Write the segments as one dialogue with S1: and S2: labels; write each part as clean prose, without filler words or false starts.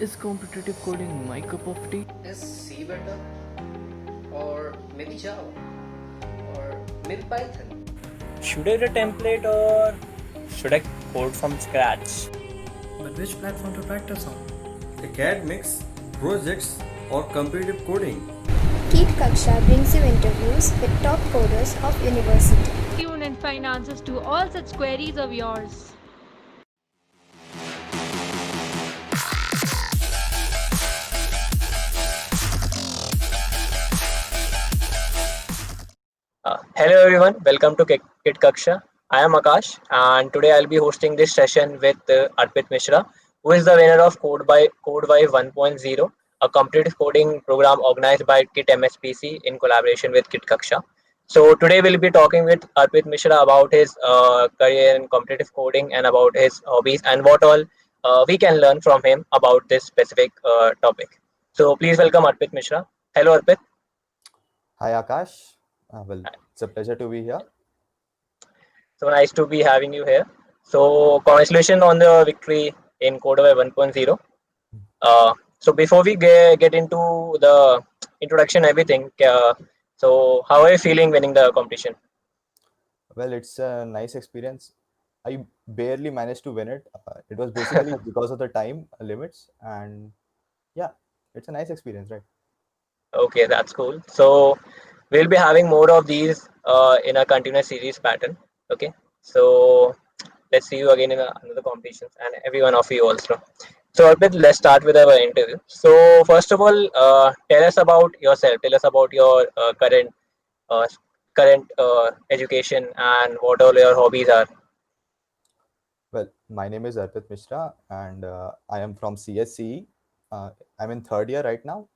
S1: Is competitive coding my cup of tea?
S2: Is C better? Or maybe Java? Or maybe Python?
S3: Should I read a template or should I code from scratch?
S4: But which platform to practice on?
S5: Academics, projects, or competitive coding.
S6: Kit Kaksha brings you interviews with top coders of university.
S7: Tune and find answers to all such queries of yours.
S3: Hello everyone, welcome to Kit Kaksha. I am Akash and today I'll be hosting this session with Arpit Mishra, who is the winner of CodeWive 1.0, a competitive coding program organized by Kit MSPC in collaboration with Kit Kaksha. So today we'll be talking with Arpit Mishra about his career in competitive coding and about his hobbies and what all we can learn from him about this specific topic. So please welcome Arpit Mishra. Hello Arpit.
S8: Hi Akash. It's a pleasure to be here.
S3: So nice to be having you here. So congratulations on the victory in Codaway 1.0. So before we get into the introduction, everything. So how are you feeling winning the competition?
S8: Well, it's a nice experience. I barely managed to win it. It was basically because of the time limits, and yeah, it's a nice experience, right?
S3: Okay, that's cool. So we'll be having more of these in a continuous series pattern. Okay, so let's see you again in another competitions and every one of you also. So Arpit, let's start with our interview. So first of all, tell us about yourself. Tell us about your uh, current education and what all your hobbies are.
S8: Well, my name is Arpit Mishra, and I am from CSCE. I'm in third year right now,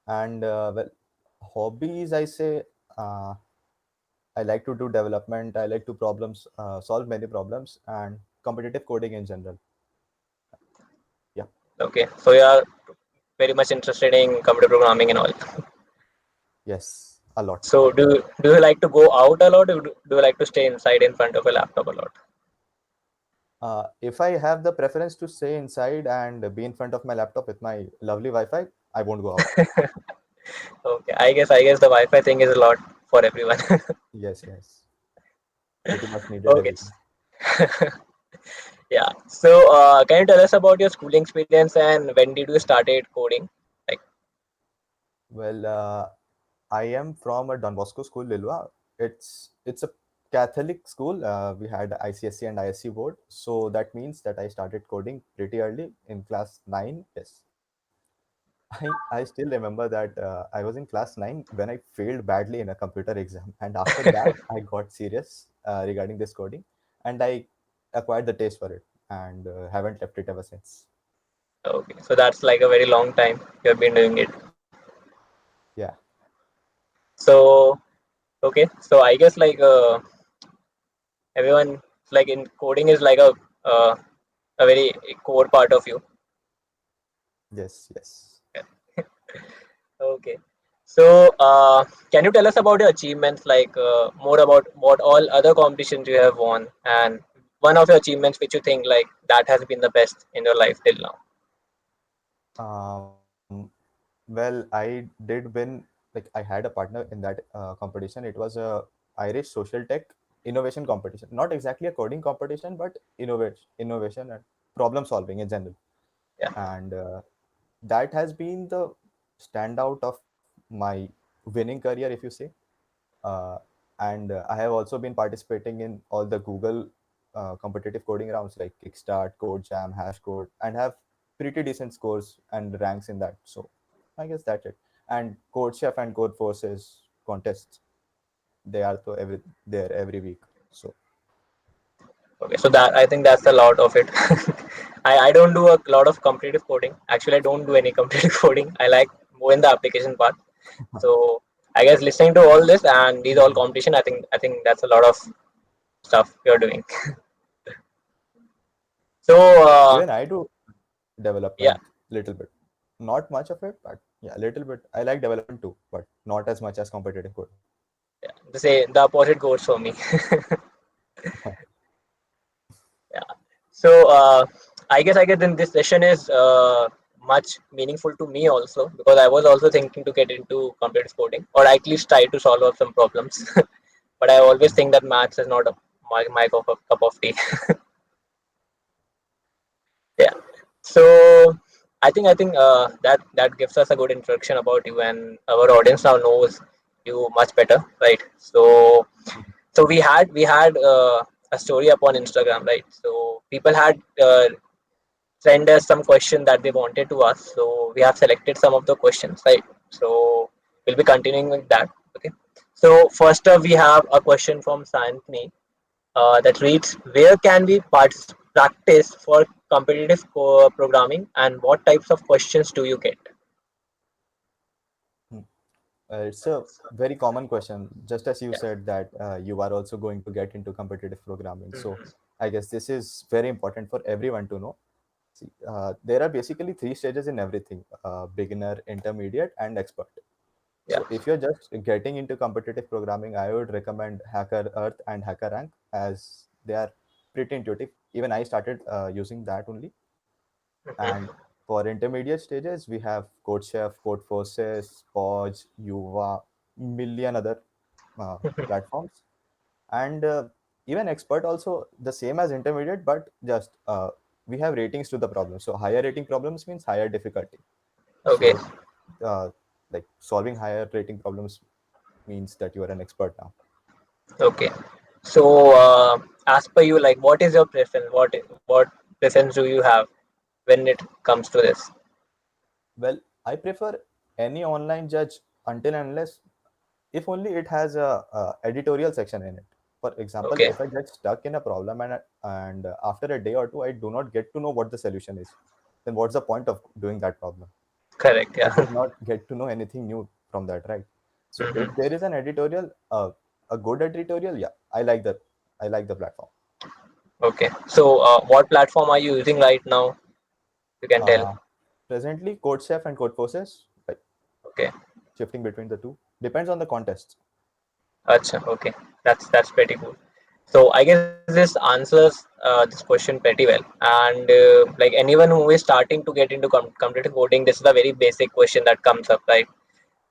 S8: and hobbies I say uh, I like to do development. I like to problems solve many problems and competitive coding in general. Yeah.
S3: Okay, so you are very much interested in computer programming and all.
S8: Yes, a lot.
S3: So do you like to go out a lot, or do you like to stay inside in front of a laptop a lot?
S8: If I have the preference to stay inside and be in front of my laptop with my lovely Wi-Fi, I won't go out.
S3: Okay, I guess the Wi-Fi thing is a lot for everyone.
S8: Yes, yes, pretty much needed
S3: Okay.
S8: everything.
S3: Yeah. So can you tell us about your schooling experience and when did you started coding? Like,
S8: Well, I am from a Don Bosco school, Lilwa. It's a Catholic school. We had ICSC and ISC board, so that means that I started coding pretty early in class 9. Yes, I still remember that I was in class 9 when I failed badly in a computer exam, and after that I got serious regarding this coding, and I acquired the taste for it, and haven't left it ever since.
S3: okay, so that's like a very long time you have been doing it.
S8: Yeah.
S3: So okay, so I guess like everyone like in coding is like uh, a very core part of you.
S8: Yes. Yes.
S3: Okay. So, can you tell us about your achievements, like more about what all other competitions you have won, and one of your achievements which you think like that has been the best in your life till now?
S8: Um, well, I did win. Like I had a partner in that competition. It was a Irish social tech innovation competition. Not exactly a coding competition, but innovation and problem solving in general.
S3: Yeah.
S8: And that has been the standout of my winning career, if you say. Uh, and I have also been participating in all the Google competitive coding rounds like Kickstart, CodeJam, Hashcode, and have pretty decent scores and ranks in that. So I guess that's it. And CodeChef and CodeForces contests, they are to every there every week. So
S3: Okay. So that I think that's a lot of it. I don't do a lot of competitive coding. Actually, I don't do any competitive coding. I like more in the application part. So I guess listening to all this and these all competition, I think that's a lot of stuff you're doing. So
S8: even I do
S3: yeah.
S8: development little bit, not much of it, but yeah, a little bit. I like development too, but not as much as competitive coding.
S3: Yeah, the opposite goes for me. Yeah. So I guess then this session is much meaningful to me also, because I was also thinking to get into computer coding, or at least try to solve up some problems. But I always think that maths is not my cup of tea. Yeah. So I think that gives us a good introduction about you, and our audience now knows you much better, right? So we had a story upon Instagram, right? So people had send us some question that they wanted to ask. So we have selected some of the questions, right? So we'll be continuing with that. Okay. So first up, we have a question from Santni that reads, "Where can we practice for competitive programming, and what types of questions do you get?"
S8: Hmm. It's a very common question, just as you said that you are also going to get into competitive programming. So I guess this is very important for everyone to know. See, there are basically three stages in everything: beginner, intermediate, and expert.
S3: Yeah.
S8: So if you're just getting into competitive programming, I would recommend Hacker Earth and Hacker Rank, as they are pretty intuitive. Even I started using that only. And for intermediate stages, we have CodeChef, CodeForces, Podge, Yuva, million other platforms. And even expert also the same as intermediate, but just we have ratings to the problem. So higher rating problems means higher difficulty.
S3: Okay.
S8: So uh, like solving higher rating problems means that you are an expert now.
S3: Okay. So as per you, like, what is your preference? What preference do you have when it comes to this?
S8: Well, I prefer any online judge until and unless if only it has a editorial section in it. For example,
S3: Okay.
S8: if I get stuck in a problem and after a day or two I do not get to know what the solution is, then what's the point of doing that problem?
S3: Correct.
S8: I
S3: Yeah.
S8: did not get to know anything new from that, right? So if there is an editorial, a good editorial, yeah, I like the platform.
S3: Okay. So what platform are you using right now? You can tell.
S8: uh, Presently CodeChef and CodeForces, like
S3: Okay.
S8: shifting between the two depends on the contest.
S3: Acha. Okay. That's pretty cool. So I guess this answers this question pretty well. And like anyone who is starting to get into competitive coding, this is a very basic question that comes up, right?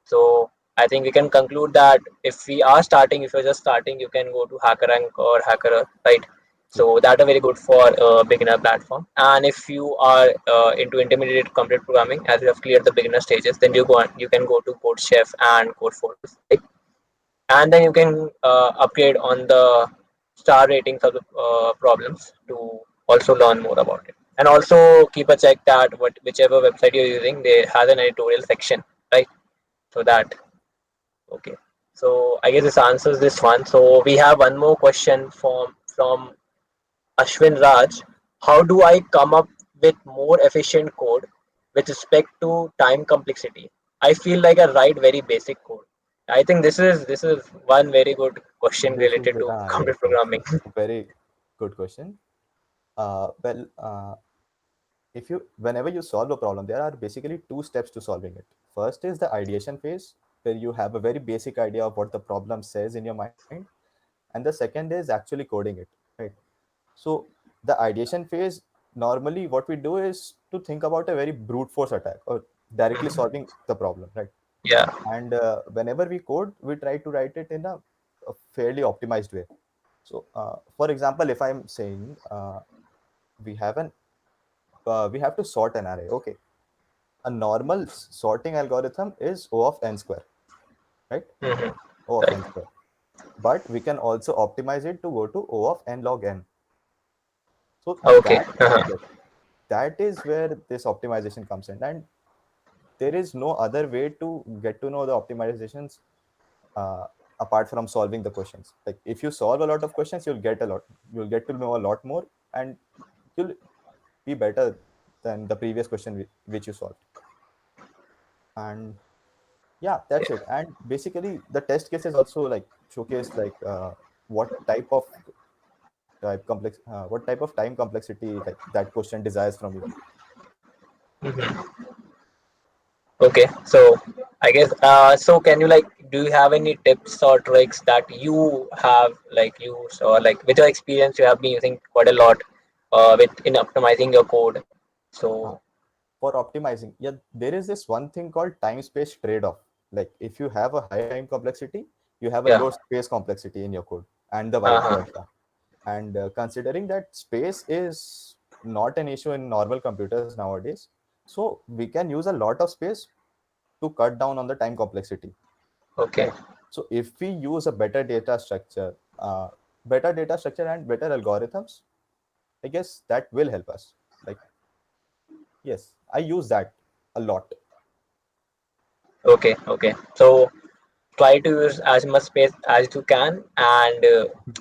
S3: So I think we can conclude that if you're just starting, you can go to HackerRank or HackerEarth, right? So that are very good for beginner platform. And if you are into intermediate computer programming, as you have cleared the beginner stages, then you can go to CodeChef and CodeForce, right? And then you can upgrade on the star ratings of the problems to also learn more about it. And also keep a check that whichever website you're using, they has an editorial section, right? So that okay. So I guess this answers this one. So we have one more question from Ashwin Raj. How do I come up with more efficient code with respect to time complexity? I feel like I write very basic code. I think this is one very good question
S8: This is
S3: related to
S8: yes,
S3: computer
S8: yes,
S3: programming.
S8: very good question. Well, if you whenever you solve a problem, there are basically two steps to solving it. First is the ideation phase, where you have a very basic idea of what the problem says in your mind, and the second is actually coding it, right? So the ideation phase, normally what we do is to think about a very brute force attack or directly solving the problem, right?
S3: Yeah.
S8: And whenever we code, we try to write it in a fairly optimized way. So for example, if I'm saying we have an we have to sort an array, okay, a normal sorting algorithm is O of n square, right?
S3: Hmm.
S8: O of n square. But we can also optimize it to go to O of n log n. So
S3: Okay.
S8: yes, that is where this optimization comes in. And there is no other way to get to know the optimizations uh, apart from solving the questions. Like if you solve a lot of questions, you'll get to know a lot more, and you'll be better than the previous question which you solved. And yeah, that's it. And basically the test cases also like showcase like what type of what type of time complexity like that question desires from you.
S3: Okay, so I guess so can you like do you have any tips or tricks that you have like used, or like with your experience you have been using quite a lot with in optimizing your code?
S8: uh,
S3: So
S8: for optimizing, yeah, there is this one thing called time space trade-off. Like if you have a high time complexity, you have a
S3: Yeah.
S8: low space complexity in your code, and the vice
S3: Uh-huh.
S8: versa. And considering that space is not an issue in normal computers nowadays, so we can use a lot of space to cut down on the time complexity,
S3: Okay.
S8: right? So if we use a better data structure and better algorithms, I guess that will help us. Like, yes, I use that a lot.
S3: Okay. Okay. So try to use as much space as you can, and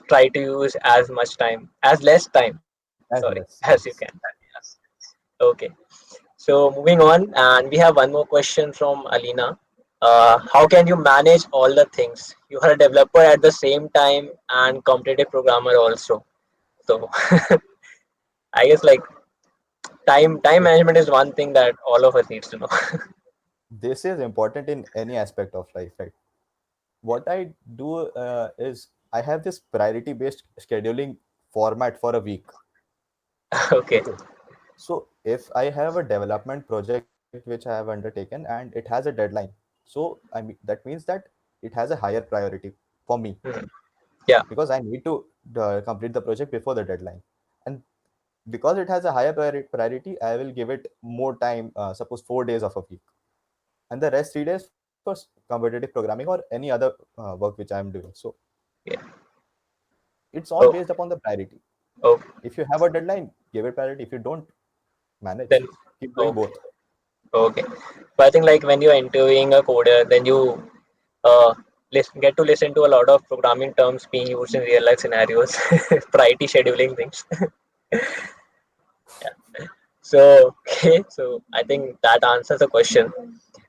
S3: try to use as much time, as less time, sorry,
S8: As
S3: as
S8: less,
S3: you can.
S8: yes.
S3: Okay. So moving on, and we have one more question from Alina. How can you manage all the things? You are a developer at the same time and competitive programmer also. So I guess like time
S8: Yes.
S3: management is one thing that all of us needs to know.
S8: This is important in any aspect of life, right? What I do is I have this priority based scheduling format for a week.
S3: Okay.
S8: Okay. So if I have a development project which I have undertaken and it has a deadline, so I mean that means that it has a higher priority for me
S3: Mhm. Yeah.
S8: because I need to complete the project before the deadline. And because it has a higher priority, I will give it more time, suppose 4 days of a week, and the rest 3 days for competitive programming or any other work which I am doing. So
S3: Yeah.
S8: it's all
S3: Oh.
S8: based upon the priority.
S3: Oh.
S8: If you have a deadline, give it priority. If you don't, manage.
S3: Then.
S8: Keep doing
S3: Okay.
S8: both.
S3: Okay. So I think like when you're interviewing a coder, then you uh, get to listen to a lot of programming terms being used in real life scenarios, priority scheduling things. So okay, so I think that answers the question.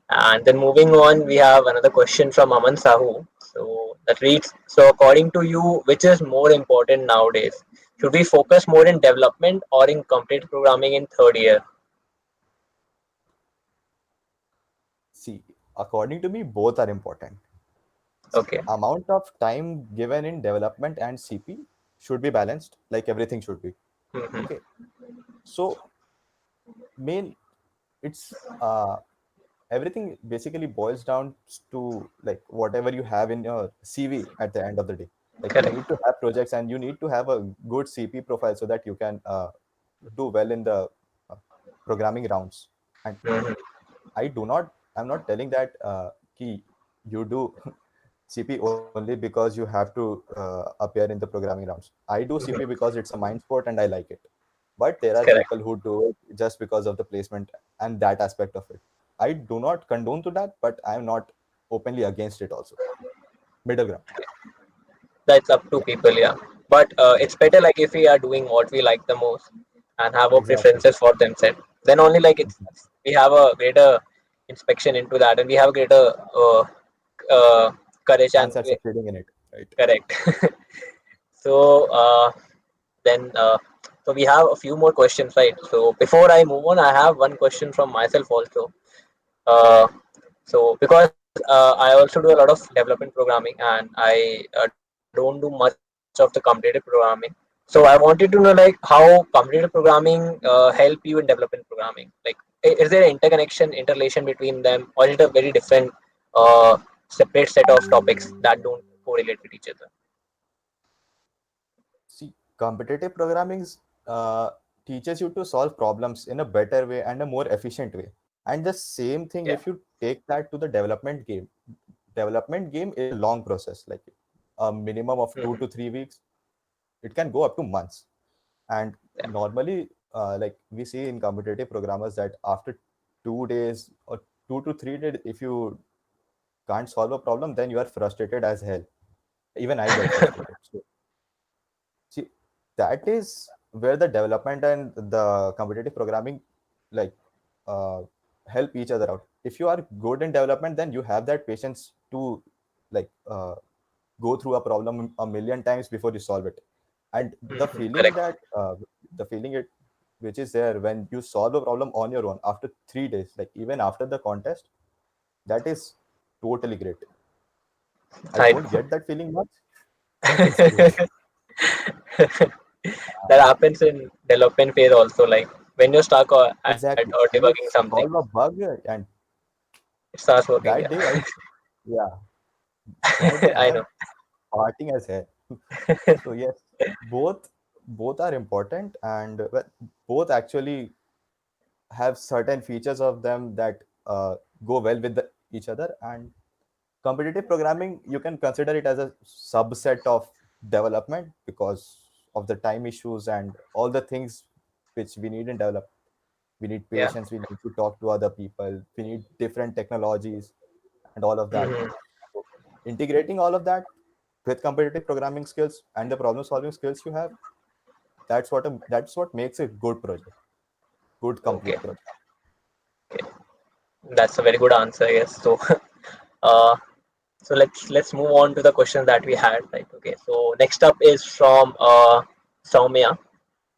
S3: And then moving on, we have another question from Aman Sahu. So that reads: So according to you, which is more important nowadays? Should we focus more in development or in complete programming in third year?
S8: See, according to me, both are important. See,
S3: Okay.
S8: amount of time given in development and CP should be balanced, like everything should be.
S3: Hmm.
S8: Okay. So main, it's everything basically boils down to like whatever you have in your CV at the end of the day. Like you
S3: Correct.
S8: need to have projects and you need to have a good CP profile so that you can do well in the uh, programming rounds. And
S3: Hmm.
S8: I'm not telling that key you do CP only because you have to appear in the programming rounds. I do CP because it's a mind sport and I like it. But there are
S3: Correct.
S8: people who do it just because of the placement and that aspect of it. I do not condone to that, but I'm not openly against it also. Middle ground.
S3: That's up to
S8: Yeah,
S3: people, yeah. But
S8: yeah,
S3: it's better like if we are doing what we like the most and have our
S8: exactly.
S3: preferences for themselves, then only like it's
S8: Exactly.
S3: we have a greater inspection into that, and we have greater uh, courage and
S8: Chance at succeeding in it, right?
S3: correct. So then so we have a few more questions, right? So before I move on, I have one question from myself also. Uh, so because I also do a lot of development programming and I don't do much of the competitive programming. So I wanted to know like how competitive programming help you in development programming. Like is there an interconnection, interrelation between them, or is it a very different uh, separate set of topics that don't correlate with each other?
S8: See, competitive programming teaches you to solve problems in a better way and a more efficient way. And the same thing,
S3: Yeah.
S8: if you take that to the development game is a long process, like a minimum of
S3: Mhm.
S8: 2 to 3 weeks. It can go up to months. And
S3: Yeah.
S8: normally, like we see in competitive programmers that after 2 days or 2 to 3 days, if you can't solve a problem, then you are frustrated as hell. Even I get frustrated. So see, that is where the development and the competitive programming like uh, help each other out. If you are good in development, then you have that patience to like go through a problem a million times before you solve it. And the
S3: Mhm.
S8: feeling
S3: Correct.
S8: that the feeling it which is there when you solve a problem on your own after 3 days, like even after the contest, that is totally great. I
S3: I
S8: don't
S3: know.
S8: get that feeling much, but it's great.
S3: That happens in development phase also, like when you're stuck at
S8: Exactly.
S3: or
S8: When you
S3: debugging something,
S8: solve a bug, and
S3: it starts working.
S8: that day
S3: Yeah,
S8: yeah, that day I
S3: I
S8: am
S3: know.
S8: partying as hell. So yes, both are important, and well, both actually have certain features of them that go well with each other. And competitive programming, you can consider it as a subset of development because of the time issues and all the things which we need in development. We need
S3: Yeah.
S8: patience, we need to talk to other people, we need different technologies and all of that.
S3: Hmm.
S8: So integrating all of that with competitive programming skills and the problem solving skills you have, that's what makes a good project, good
S3: Okay,
S8: complete project.
S3: that's a very good answer. Yes. So, uh, so let's move on to the questions that we had. Right. Okay. So next up is from Soumya.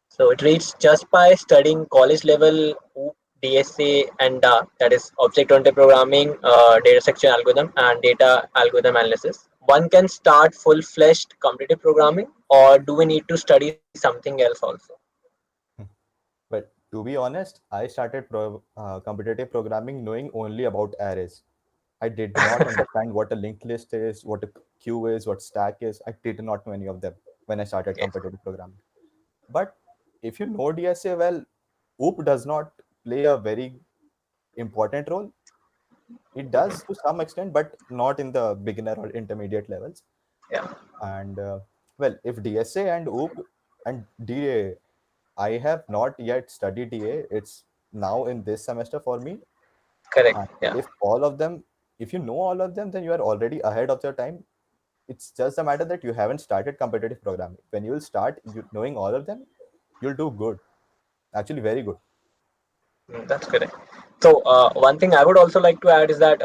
S3: So it reads, just by studying college level OOP, DSA, and that is object-oriented programming, data structure algorithm, and data algorithm analysis, one can start full-fledged competitive programming, or do we need to study something else also?
S8: But to be honest, I started competitive programming knowing only about arrays. I did not understand what a linked list is, what a queue is, what stack is. I did not know any of them when I started
S3: Yes,
S8: competitive programming. But if you know DSA well, OOP does not play a very important role. It does to some extent, but not in the beginner or intermediate levels.
S3: yeah,
S8: And well, if DSA and OOP and DA, I have not yet studied DA. It's now in this semester for me.
S3: correct,
S8: And
S3: yeah,
S8: if you know all of them, then you are already ahead of your time. It's just a matter that you haven't started competitive programming. When you will start knowing all of them, you'll do good. Actually, very good.
S3: That's correct. So one thing I would also like to add is that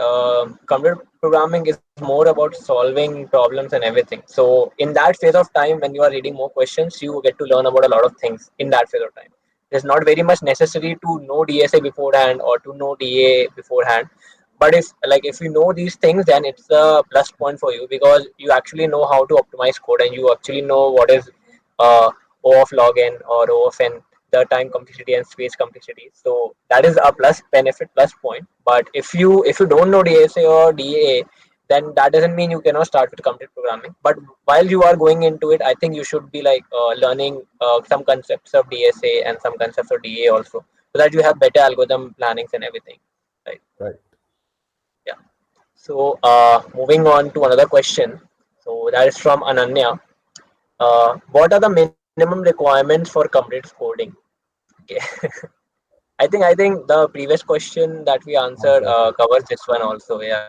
S3: computer programming is more about solving problems and everything. So in that phase of time, when you are reading more questions, you get to learn about a lot of things in that phase of time. It's not very much necessary to know DSA beforehand or to know DA beforehand. But if you know these things, then it's a plus point for you because you actually know how to optimize code and you actually know what is O of log n or O of n, the time complexity and space complexity. So that is a plus benefit, plus point. But if you don't know DSA or DA, then that doesn't mean you cannot start with computer programming. But while you are going into it, I think you should be like learning some concepts of DSA and some concepts of DA also, so that you have better algorithm plannings and everything. Right.
S8: Right.
S3: Yeah. So moving on to another question. So that is from Ananya. What are the minimum requirements for complete coding? Okay. I think the previous question that we answered
S8: Answer this.
S3: covers this one also. Yeah.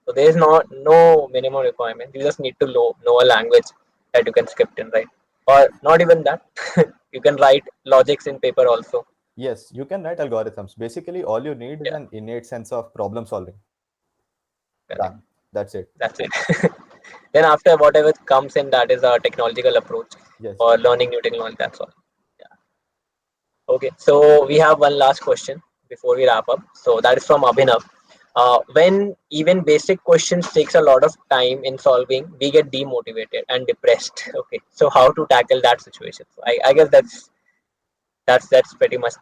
S3: So there is no minimum requirement. You just need to know a language that you can script in, right? Or not even that. You can write logics in paper also.
S8: Yes, you can write algorithms. Basically, all you need is
S3: Yeah.
S8: an innate sense of problem solving.
S3: Correct.
S8: Done. That's it.
S3: That's it. Then after whatever comes in, that is a technological approach
S8: Yes.
S3: or learning new technology. That's all. Yeah. Okay, so we have one last question before we wrap up. So that is from Abhinav. When even basic questions takes a lot of time in solving, we get demotivated and depressed. Okay, so how to tackle that situation? So I guess that's pretty much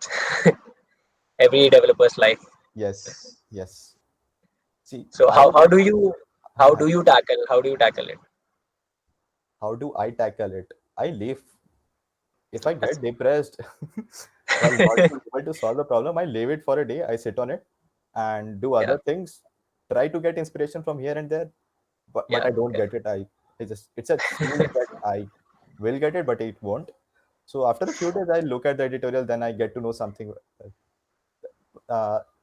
S3: every developer's life.
S8: Yes. Yes. See,
S3: So
S8: I
S3: how do you tackle it?
S8: how do I tackle it? I leave. If I
S3: That's
S8: get depressed while not being able to solve the problem, I leave it for a day. I sit on it and do
S3: yeah,
S8: other things. Try to get inspiration from here and there, but
S3: yeah,
S8: I don't
S3: okay,
S8: get it. It's a feeling that I will get it, but it won't. So after a few days, I look at the editorial, then I get to know something.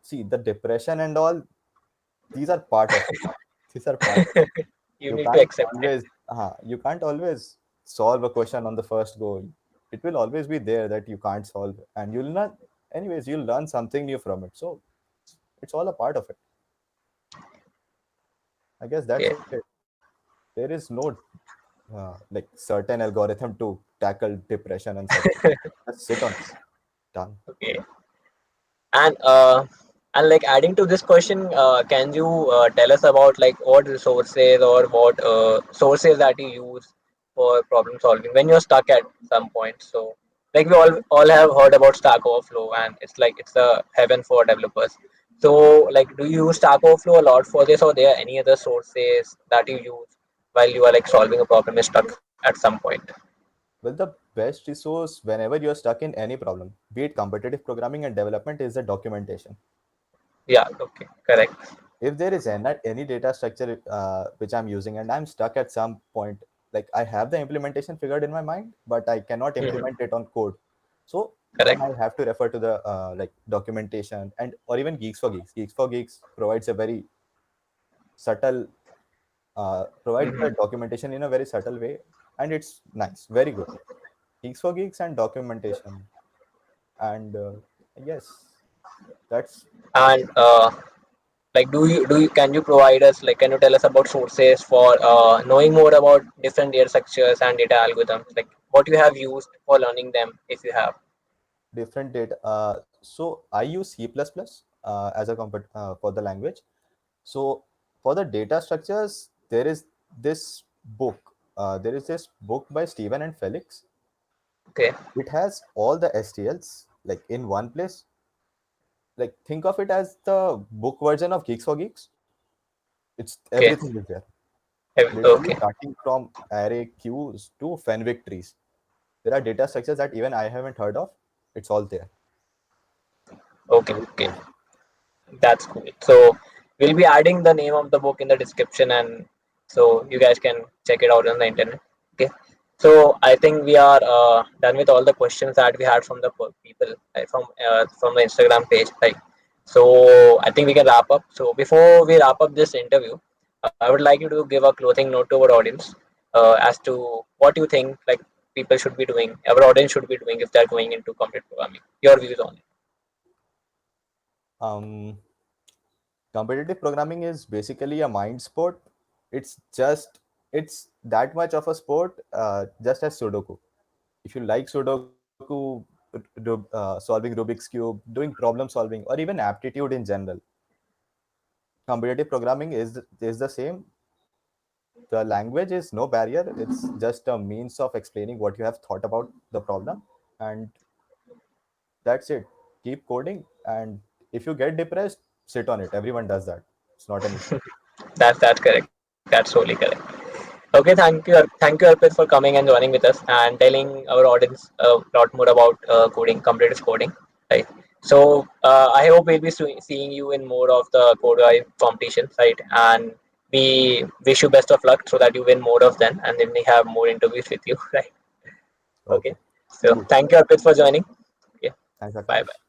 S8: See, the depression and all, these are part of it. These are part of it.
S3: you
S8: You
S3: need to
S8: can't
S3: accept it.
S8: always, you can't always solve a question on the first go. It will always be there that you can't solve, and you'll not. Anyways, you'll learn something new from it. So it's all a part of it. I guess that's
S3: Okay,
S8: it. There is no like certain algorithm to tackle depression and such. Just sit on it. Done.
S3: okay. And like adding to this question, can you tell us about like what resources or what sources that you use for problem solving when you're stuck at some point? So like we all have heard about Stack Overflow, and it's like it's the heaven for developers. So like, do you use Stack Overflow a lot for this, or there are any other sources that you use while you are like solving a problem is stuck at some point?
S8: Well, the best resource whenever you're stuck in any problem, be it competitive programming and development, is the documentation.
S3: Yeah, okay, correct.
S8: If there is any data structure which I'm using and I'm stuck at some point, like I have the implementation figured in my mind, but I cannot
S3: Mhm.
S8: implement it on code. So then
S3: Correct.
S8: I have to refer to the like documentation and or even Geeks for Geeks. Geeks for Geeks provides a very subtle provides the
S3: Mhm.
S8: documentation in a very subtle way, and it's nice, very good. Geeks for Geeks and documentation, and yes, that's
S3: And like, do you can you provide us, like, can you tell us about sources for knowing more about different data structures and data algorithms, like what you have used for learning them, if you have?
S8: different data. So I use C++ as a for the language. So for the data structures, there is this book. There is this book by Stephen and Felix.
S3: Okay.
S8: It has all the STLs like in one place. Like think of it as the book version of Geeks for Geeks. It's
S3: Okay.
S8: everything is there. Literally
S3: Okay.
S8: starting from array queues to Fenwick trees. There are data structures that even I haven't heard of. It's all there.
S3: Okay.
S8: So it's
S3: Okay.
S8: good.
S3: That's cool. So we'll be adding the name of the book in the description, and so you guys can check it out on the internet. Okay. So I think we are done with all the questions that we had from the people, from the Instagram page. Like, so I think we can wrap up. So before we wrap up this interview, I would like you to give a clothing note to our audience as to what you think like people should be doing, our audience should be doing if they're going into computer programming. Your views on it.
S8: Um, Competitive programming is basically a mind sport. It's that much of a sport, just as Sudoku. If you like Sudoku, solving Rubik's cube, doing problem solving, or even aptitude in general, competitive programming is the same. The language is no barrier. It's just a means of explaining what you have thought about the problem, and that's it. Keep coding, and if you get depressed, sit on it. Everyone does that. It's not an issue.
S3: That's correct. That's totally correct. Okay, thank you, Arpit, for coming and joining with us and telling our audience a lot more about coding, competitive coding, right? So I hope we'll be seeing you in more of the Code Live competitions, right? And we wish you best of luck so that you win more of them, and then we have more interviews with you, right? Okay.
S8: Okay,
S3: So
S8: cool.
S3: thank you, Arpit, for joining. Yeah.
S8: Thanks,
S3: Bye
S8: Akash.
S3: bye.